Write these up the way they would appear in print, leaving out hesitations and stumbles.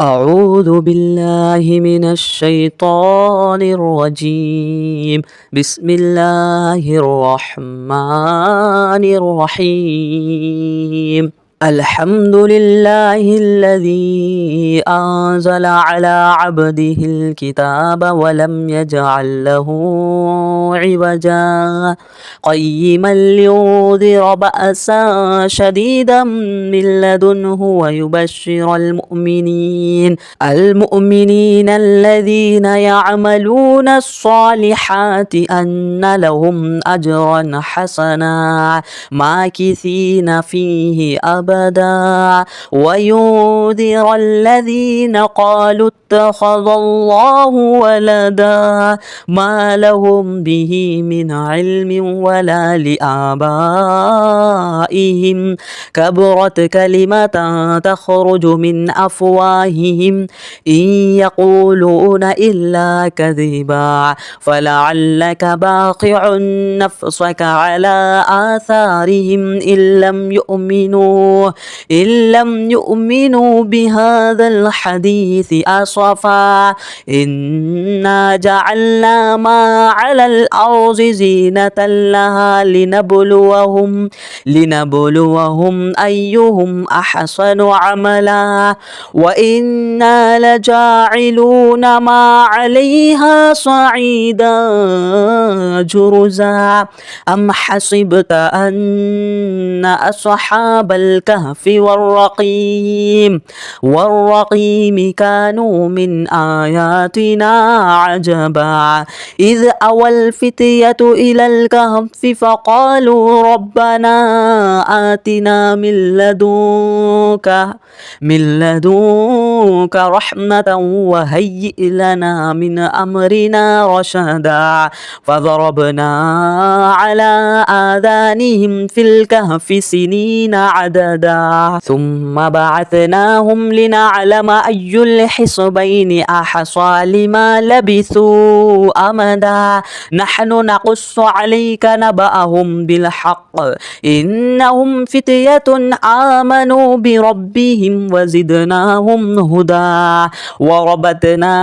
أعوذ بالله من الشيطان الرجيم. بسم الله الرحمن الرحيم. الحمد لله الذي أنزل على عبده الكتاب ولم يجعل له عوجا قيما لينذر بأسا شديدا من لدنه ويبشر المؤمنين الذين يعملون الصالحات أن لهم أجرا حسنا ماكثين فيه أبدا وينذر الذين قالوا اتخذ الله ولدا ما لهم به من علم ولا لآبائهم كبرت كلمة تخرج من أفواههم إن يقولون إلا كذبا فلعلك باقع نفسك على آثارهم إن لم يؤمنوا بهذا الحديث أسفا إنا جعلنا ما على الأرض زينة لها لنبلوهم أيهم أحسن عملا وإنا لجاعلون ما عليها صعيدا جرزا أم حسبت أن أصحاب الكهف والرقيم كانوا من آياتنا عجبا إذ أوى الفتية إلى الكهف فقالوا ربنا آتنا من لدنك رحمة وهيئ لنا من أمرنا رشدا فضربنا على آذانهم في الكهف سنين عددا ثم بعثناهم لنعلم أي الحزبين أحصى لما لبثوا أمدا نحن نقص عليك نبأهم بالحق إنهم فتية آمنوا بربهم وزدناهم هدى وربطنا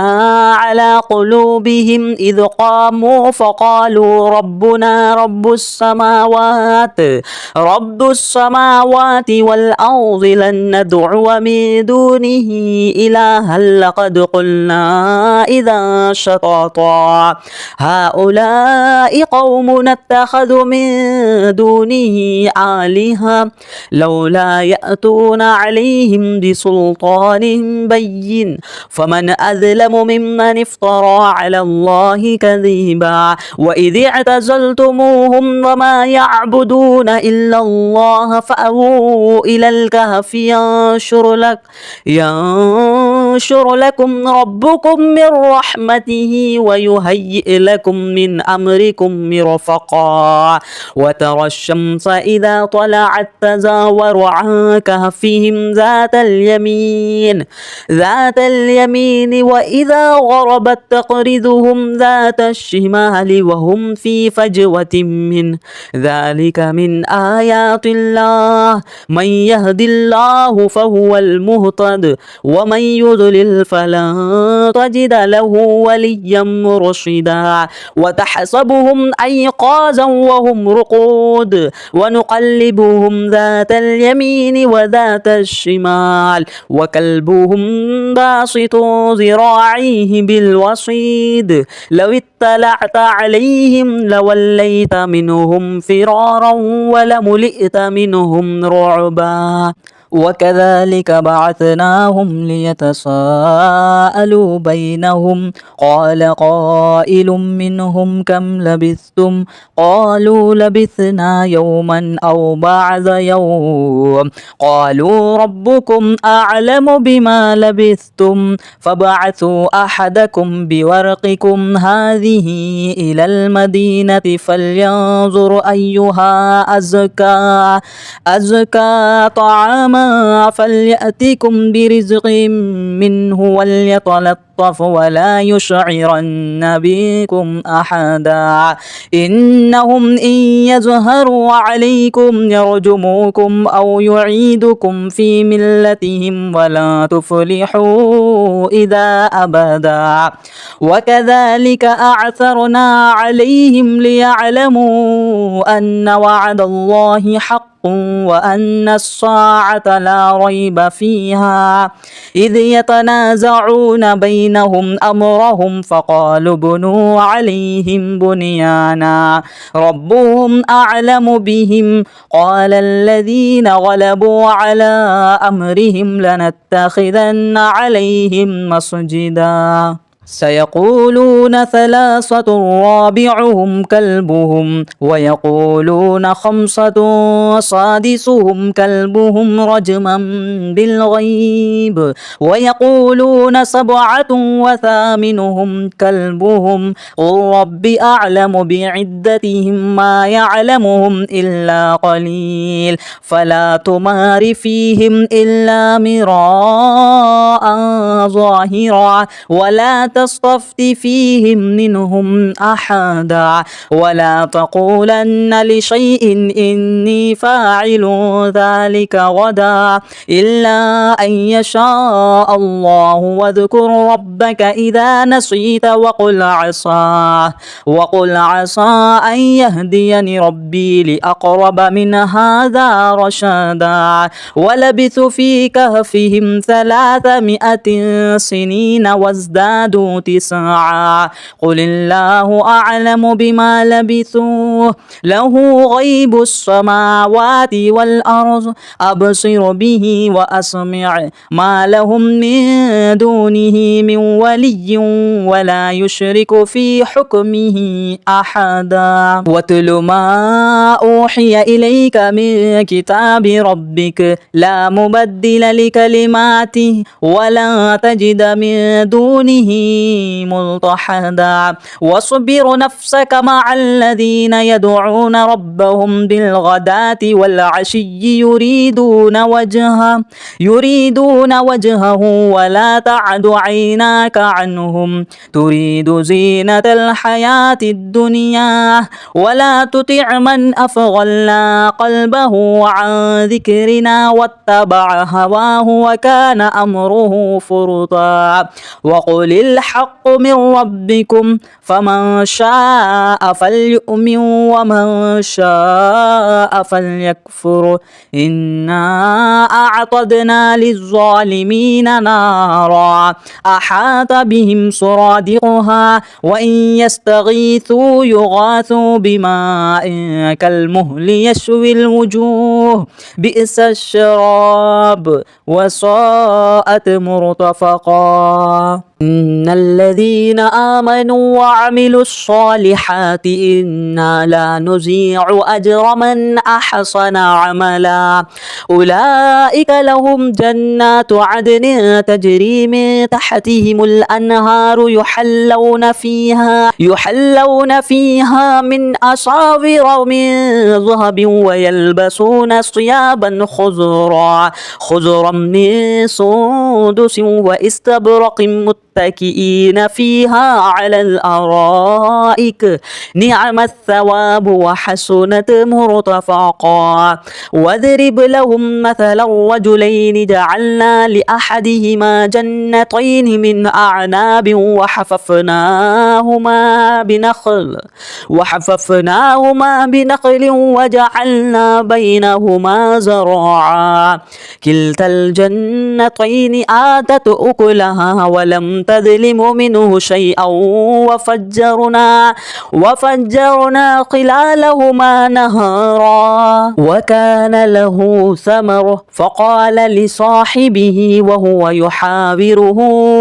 على قلوبهم إذ قاموا فقالوا ربنا رب السماوات والأرض لن ندعو من دونه إلها لقد قلنا إذا شططا هؤلاء قوم اتخذوا من دونه آلهة لولا يأتون عليهم بسلطان بين فمن أظلم ممن افترى على الله كذبا وإذ اعتزلتموهم وما يعبدون إلا الله فأووا إلى الكهف ينشر لكم ربكم من رحمته ويهيئ لكم من أمركم مرفقا وترى الشمس إذا طلعت تزاور عن كهفهم ذات اليمين وإذا غربت تقرضهم ذات الشمال وهم في فجوة منه ذلك من آيات الله من يهد الله فهو المهتد ومن يضلل فلن تجد له وليا مرشدا وتحسبهم أيقاظا وهم رقود ونقلبهم ذات اليمين وذات الشمال وكلبهم باسط ذراعيه بالوصيد لو اطلعت عليهم لوليت منهم فرارا ولملئت منهم رعبا وكذلك بعثناهم ليتساءلوا بينهم قال قائل منهم كم لبثتم قالوا لبثنا يوما أو بعض يوم قالوا ربكم أعلم بما لبثتم فابعثوا أحدكم بورقكم هذه إلى المدينة فلينظر أيها أزكى طعاما السماء فليأتكم برزق منه وليتلطف ولا يشعرن بكم أحدا إنهم إن يظهروا عليكم يرجموكم أو يعيدكم في ملتهم ولا تفلحوا إذا أبدا وكذلك أعثرنا عليهم ليعلموا أن وعد الله حق وأن الساعة لا ريب فيها إذ يتنازعون بينهم أمرهم فقالوا ابنوا عليهم بنيانا ربهم أعلم بهم قال الذين غلبوا على أمرهم لنتخذن عليهم مسجدا سيقولون ثلاثة رابعهم كلبهم ويقولون خمسة سادسهم كلبهم رجما بالغيب ويقولون سبعة وثامنهم كلبهم قل رب أعلم بعدتهم ما يعلمهم إلا قليل فلا تمار فيهم إلا مراء ظاهرا ولا تستفت فيهم منهم أحدا ولا تقولن لشيء إني فاعل ذلك غدا إلا أن يشاء الله واذكر ربك إذا نسيت وقل عسى أن يهديني ربي لأقرب من هذا رشدا ولبثوا في كهفهم 300 سنين وازدادوا تسعا قل الله أعلم بما لبثوا له غيب السماوات والأرض أبصر به وأسمع ما لهم من دونه من ولي ولا يشرك في حكمه أحدا واتل ما أوحي إليك من كتاب ربك لا مبدل لكلماته ولا تجد من دونه ملتحدا واصبر نفسك مع الذين يدعون ربهم بالغداة والعشي يريدون وجهه ولا تعد عيناك عنهم تريد زينة الحياة الدنيا ولا تطع من أفغلنا قلبه عن ذكرنا واتبع هواه وكان أمره فرطا وقل الحق من ربكم فمن شاء فليؤمن ومن شاء فليكفر إنا أعتدنا للظالمين نارا أحاط بهم سرادقها وإن يستغيثوا يغاثوا بماء كالمهل يشوي الوجوه بئس الشراب وساءت مرتفقا إن الذين آمنوا وعملوا الصالحات إنا لا نضيع أجر من أحسن عملا أولئك لهم جنات عدن تجري من تحتهم الأنهار يحلون فيها من أساور من ذهب ويلبسون ثيابا خضرا من سندس واستبرق متكئين فيها على الأرائك نعم الثواب وحسنت مرتفقا واضرب لهم مثل الرجلين جعلنا لأحدهما جنتين من أعناب وحففناهما بنخل وجعلنا بينهما زرعا كلتا الجنتين آتت أكلها ولم تظلم منه شيئا وفجرنا خلالهما نهارا وكان له ثمر فقال لصاحبه وهو يحاوره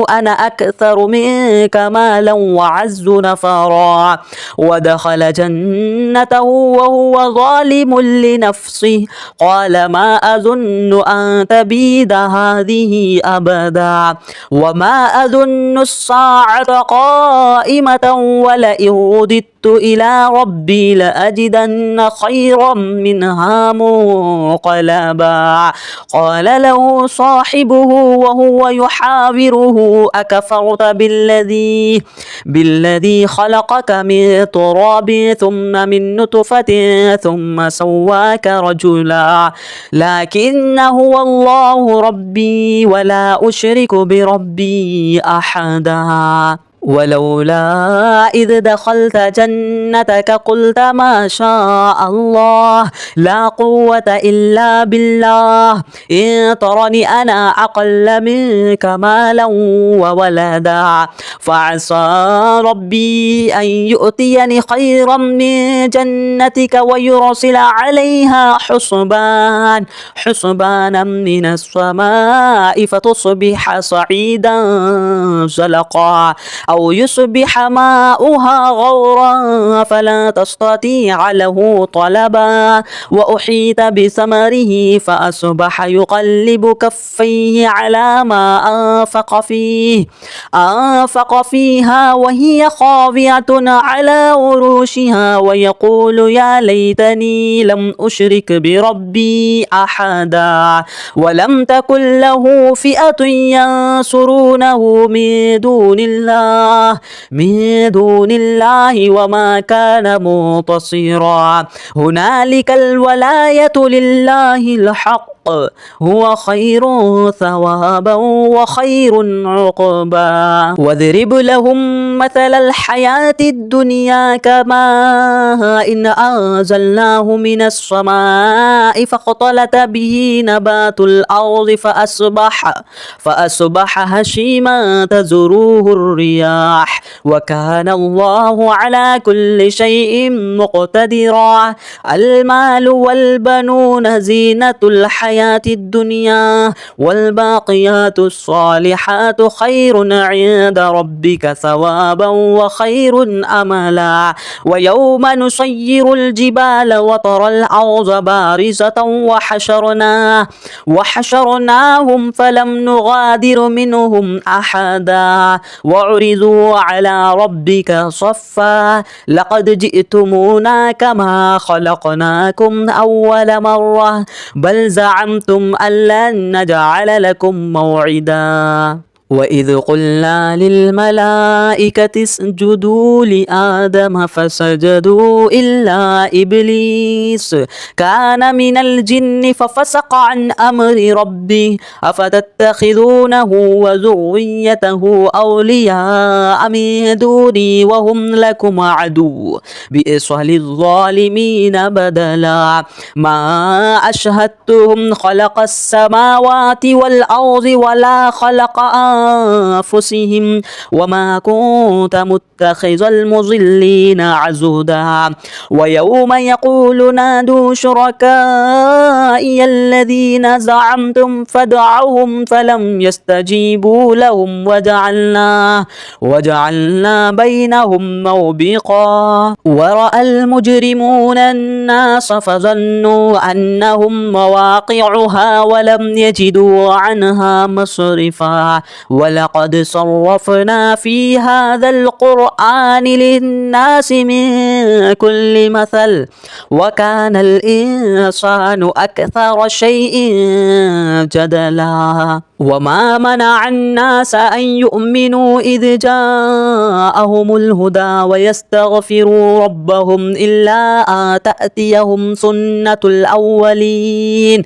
أنا أكثر منك مالا وعز نفرا ودخل جنته وهو ظالم لنفسه قال ما أظن أن تبيد هذه أبدا وما أظن أظن الساعة قائمة ولئن رددت إلى ربي لأجدن خيرا منها منقلبا. قال له صاحبه وهو يحاوره أكفرت بالذي خلقك من تراب ثم من نطفة ثم سواك رجلا لكن هو الله ربي ولا أشرك بربي أحدا. ولولا إذ دخلت جنتك قلت ما شاء الله لا قوة إلا بالله إن ترني أنا أقل منك مالا وولدا فعسى ربي أن يؤتيني خيرا من جنتك ويرسل عليها حسبانا من السماء فتصبح صعيدا زلقا أو يصبح ماؤها غورا فلا تستطيع له طلبا. وأحيط بثمره فأصبح يقلب كفيه على ما أنفق فيها وهي خاوية على عروشها ويقول يا ليتني لم أشرك بربي أحدا. ولم تكن له فئة ينصرونه من دون الله وما كان منتصرا. هنالك الولاية لله الحق هو خير ثوابا وخير عقبا. واضرب لهم مثل الحياة الدنيا كماء إن أنزلناه من السماء فاختلط به نبات الأرض فأصبح هشيما تذروه الرياح وكان الله على كل شيء مقتدرا. المال والبنون زينة الحياة الدنيا والباقيات الصالحات خير عند ربك ثوابا وخير أملا. ويوم نسير الجبال وترى الأرض بارزة وحشرناهم فلم نغادر منهم أحدا وعرضوا على ربك صفا لقد جئتمونا كما خلقناكم أول مرة بل زعمتم أن لن نجعل لكم موعدا. وإذ قلنا للملائكة اسجدوا لآدم فسجدوا إلا إبليس كان من الجن ففسق عن أمر ربه أفتتخذونه وذريته أولياء من دوني وهم لكم عدو بئس للظالمين بدلا. ما أشهدتهم خلق السماوات والأرض ولا خلق أنفسهم وما كنت متخذ المضلين عضدا. ويوم يقول نادوا شركائي الذين زعمتم فادعوهم فلم يستجيبوا لهم وجعلنا بينهم موبقا. ورأى المجرمون الناس فظنوا أنهم مواقعها ولم يجدوا عنها مصرفا. ولقد صرفنا في هذا القرآن للناس من كل مثل وكان الإنسان أكثر شيء جدلا. وما منع الناس أن يؤمنوا إذ جاءهم الهدى ويستغفروا ربهم إلا أن تأتيهم سنة الأولين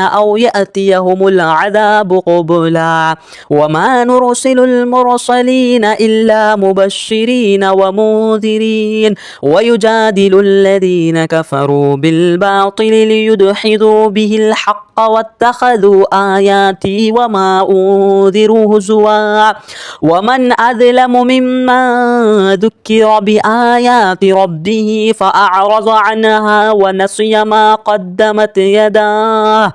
أو يأتيهم العذاب قبلا. وما نرسل المرسلين إلا مبشرين ومنذرين ويجادل الذين كفروا بالباطل ليدحضوا به الحق واتخذوا آياتي وما أنذروا هزوا. ومن أظلم ممن ذكر بآيات ربه فأعرض عنها ونسي ما قدمت يداه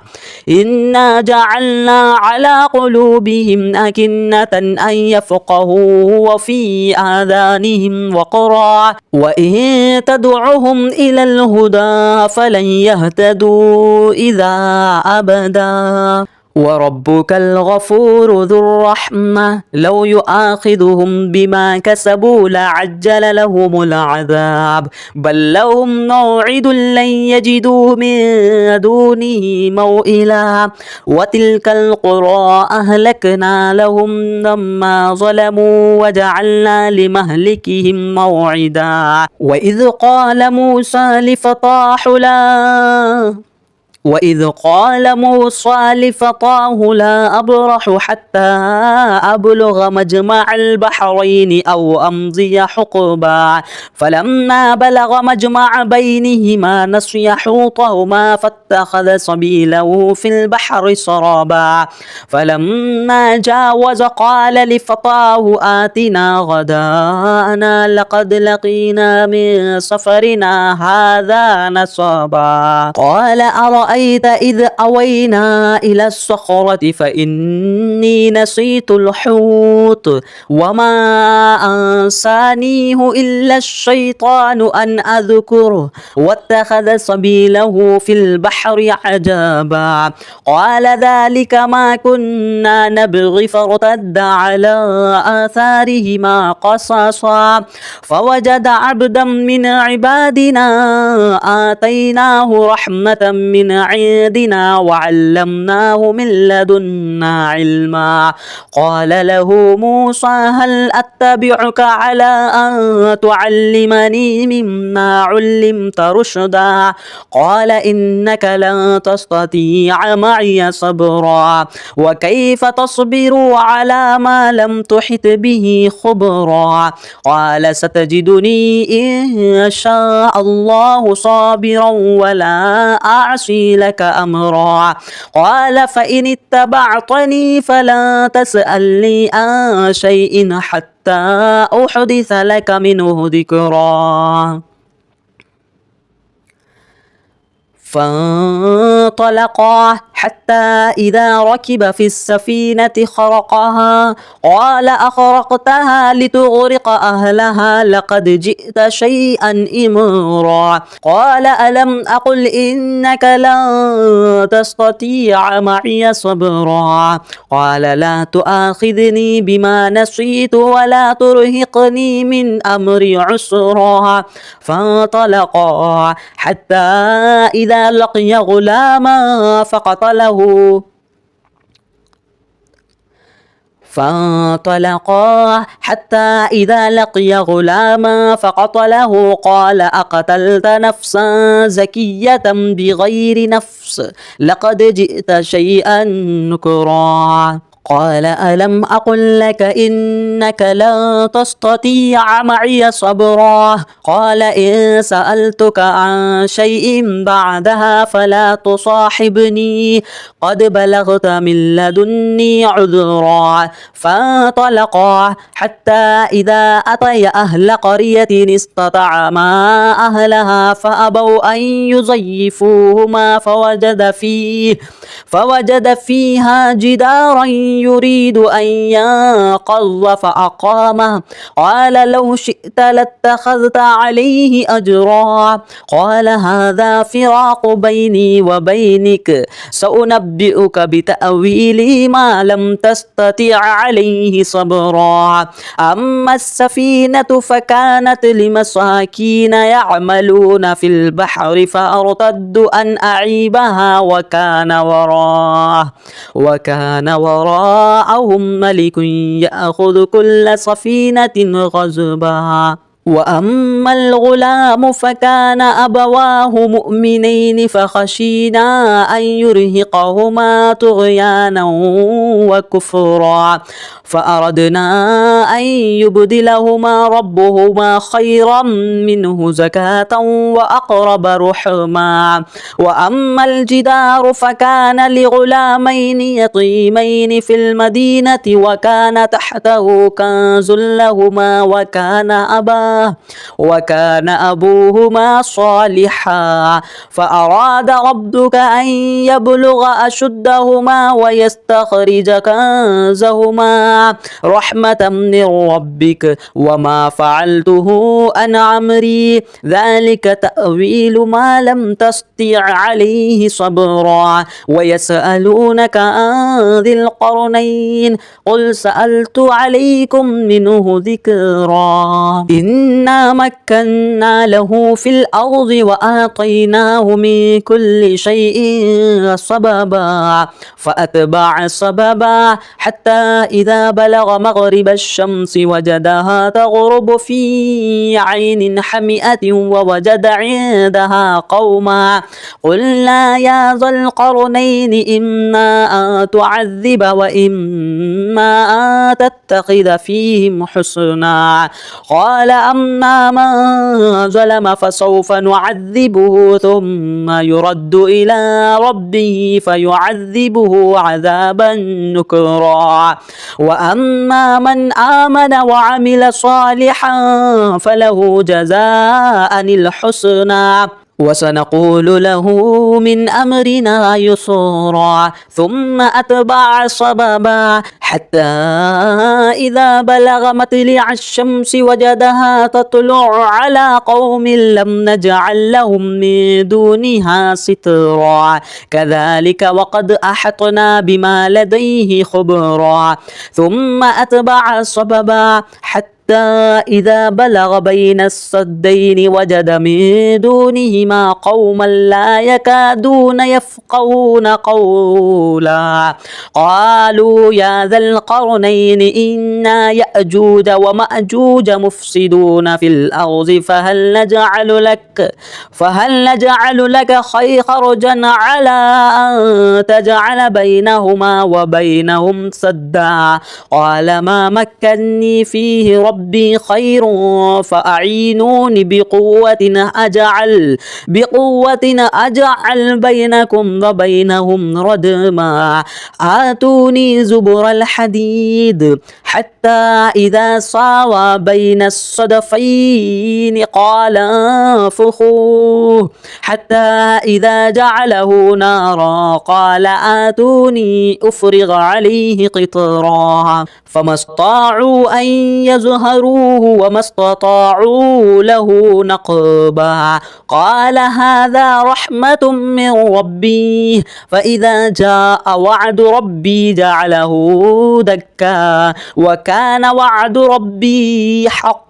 إنا جعلنا على قلوبهم أكنة أن يفقهوا وفي آذانهم وقرا وإن تدعهم إلى الهدى فلن يهتدوا إذا أبدا. وربك الغفور ذو الرحمة لو يؤاخذهم بما كسبوا لعجل لهم العذاب بل لهم موعد لن يجدوا من دونه موئلا وتلك القرى أهلكنا لهم لما ظلموا وجعلنا لمهلكهم موعدا وإذ قال موسى لفتاه لا أبرح حتى أبلغ مجمع البحرين أو أمضي حقبا فلما بلغ مجمع بينهما نسي حوطهما فاتخذ سبيله في البحر سرابا فلما جاوز قال لفتاه آتنا غداءنا لقد لقينا من سفرنا هذا نصبا قال أرأيت إذ أوينا إلى الصخرة فإني نسيت الحوت وما أنسانيه إلا الشيطان أن أذكره واتخذ سبيله في البحر عجبا قال ذلك ما كنا نبغي فارتد على آثارهما قصصا فوجد عبدا من عبادنا آتيناه رحمة من عندنا وعلمناه من لدنا علما قال له موسى هل أتبعك على أن تعلمني مما علمت رشدا قال إنك لن تستطيع معي صبرا وكيف تصبر على ما لم تحط به خبرا قال ستجدني إن شاء الله صابرا ولا أعصي لك أمرا قال فإن اتبعتني فلا تسألني عن شيء حتى أحدث لك منه ذكرا فانطلقا حتى إذا ركب في السفينة خرقها قال أخرقتها لتغرق أهلها لقد جئت شيئا إمرا قال ألم أقل إنك لن تستطيع معي صبرا قال لا تؤاخذني بما نسيت ولا ترهقني من أمري عسرا فانطلقا حتى إذا لقي غلاما فانطلقا حتى إذا لقي غلاما فقتله قال أقتلت نفسا زكية بغير نفس لقد جئت شيئا نكرا قال ألم أقل لك إنك لن تستطيع معي صبرا قال إن سألتك عن شيء بعدها فلا تصاحبني قد بلغت من لدني عذرا فانطلقا حتى إذا أتيا أهل قرية استطعما أهلها فأبوا أن يضيفوهما فوجد فيها جدارا يريد أن ينقض فأقامه قال لو شئت لاتخذت عليه أجرا قال هذا فراق بيني وبينك سأنبئك بتأويل ما لم تستطع عليه صبرا أما السفينة فكانت لمساكين يعملون في البحر فأرتدوا أن أعيبها وكان وراءهم ملك يأخذ كل سفينة غصبا وأما الغلام فكان أبواه مؤمنين فخشينا أن يرهقهما طغيانا وكفرا فأردنا أن يبدلهما ربهما خيرا منه زكاة وأقرب رحما وأما الجدار فكان لغلامين يتيمين في المدينة وكان تحته كنز لهما وكان أبوهما صالحا فأراد ربك أن يبلغ أشدهما ويستخرج كنزهما رحمة من ربك وما فعلته عن أمري ذلك تأويل ما لم تستطع عليه صبرا ويسألونك عن ذي القرنين قل سألت عليكم منه ذكرا إنا مكنا له في الأرض وآتيناه من كل شيء سببا فأتبع سببا حتى إذا بلغ مغرب الشمس وجدها تغرب في عين حمئة ووجد عندها قوما قلنا يا ذا القرنين إما أن تعذب وإما أن تتخذ فيهم حسنا قال أما من ظلم فسوف نعذبه ثم يرد إلى ربه فيعذبه عذابا نكرا وأما من آمن وعمل صالحا فله جزاء الحسنى وسنقول له من أمرنا يسرا ثم أتبع سببا حتى إذا بلغ مطلع الشمس وجدها تطلع على قوم لم نجعل لهم من دونها سترا كذلك وقد أحطنا بما لديه خبرا ثم أتبع سببا حتى إذا بلغ بين السدين وجد من دونهما قوما لا يكادون يفقهون قولا قالوا يا ذا القرنين إنا يأجوج ومأجوج مفسدون في الأرض فهل نجعل لك خرجا على أن تجعل بينهما وبينهم سدا قال ما مكني فيه ربي خير فأعينوني بقوة أجعل بينكم وبينهم ردما آتوني زبر الحديد حتى إذا ساوى بين الصدفين قال انفخوه حتى إذا جعله نارا قال آتوني أفرغ عليه قطرا فما استطاعوا أن يظهروه وما استطاعوا له نقبا قال هذا رحمة من ربي فإذا جاء وعد ربي جعله دكا وكان وعد ربي حقا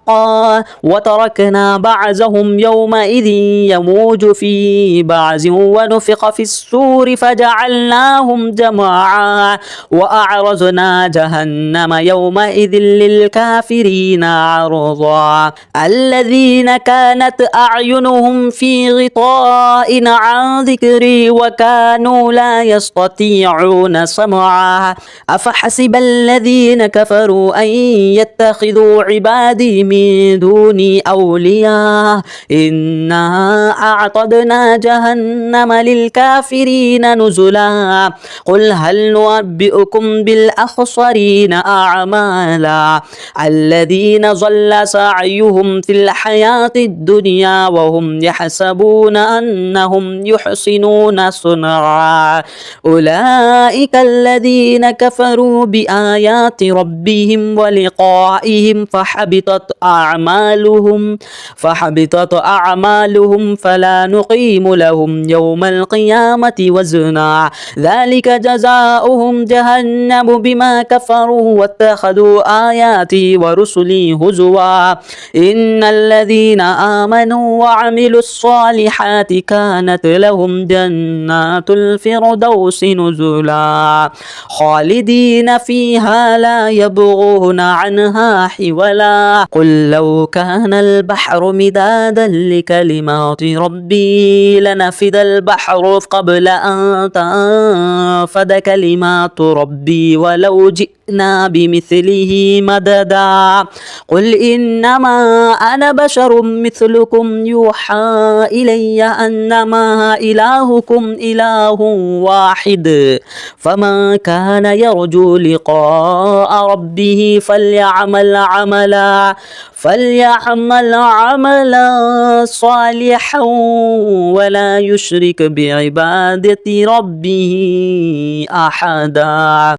وتركنا بعضهم يومئذ يموج في بعض ونفخ في السور فجعلناهم جماعا وأعرضنا جهنم يومئذ للكافرين عرضا الذين كانت أعينهم في غطاء عن ذكري وكانوا لا يستطيعون سمعا أفحسب الذين كفروا أن يتخذوا عبادي من دوني أولياء إنا أعتدنا جهنم للكافرين نزلا قل هل ننبئكم بالأخسرين أعمالا الذين ضل سعيهم في الحياة الدنيا وهم يحسبون أنهم يحسنون صنعا أولئك الذين كفروا بآيات ربهم ولقائهم فحبطت أعمالهم فلا نقيم لهم يوم القيامة وزنا ذلك جزاؤهم جهنم بما كفروا واتخذوا آياتي ورسلي هزوا إن الذين آمنوا وعملوا الصالحات كانت لهم جنات الفردوس نزلا خالدين فيها لا يبغون عنها حولا قل لو كان البحر مدادا لكلمات ربي لنفد البحر قبل أن تنفد كلمات ربي جئنا بمثله مددا قل إنما أنا بشر مثلكم يوحى إلي أنما إلهكم إله واحد فمن كان يرجو لقاء ربه فليعمل عملا صالحا ولا يشرك بعبادة ربه أحدا.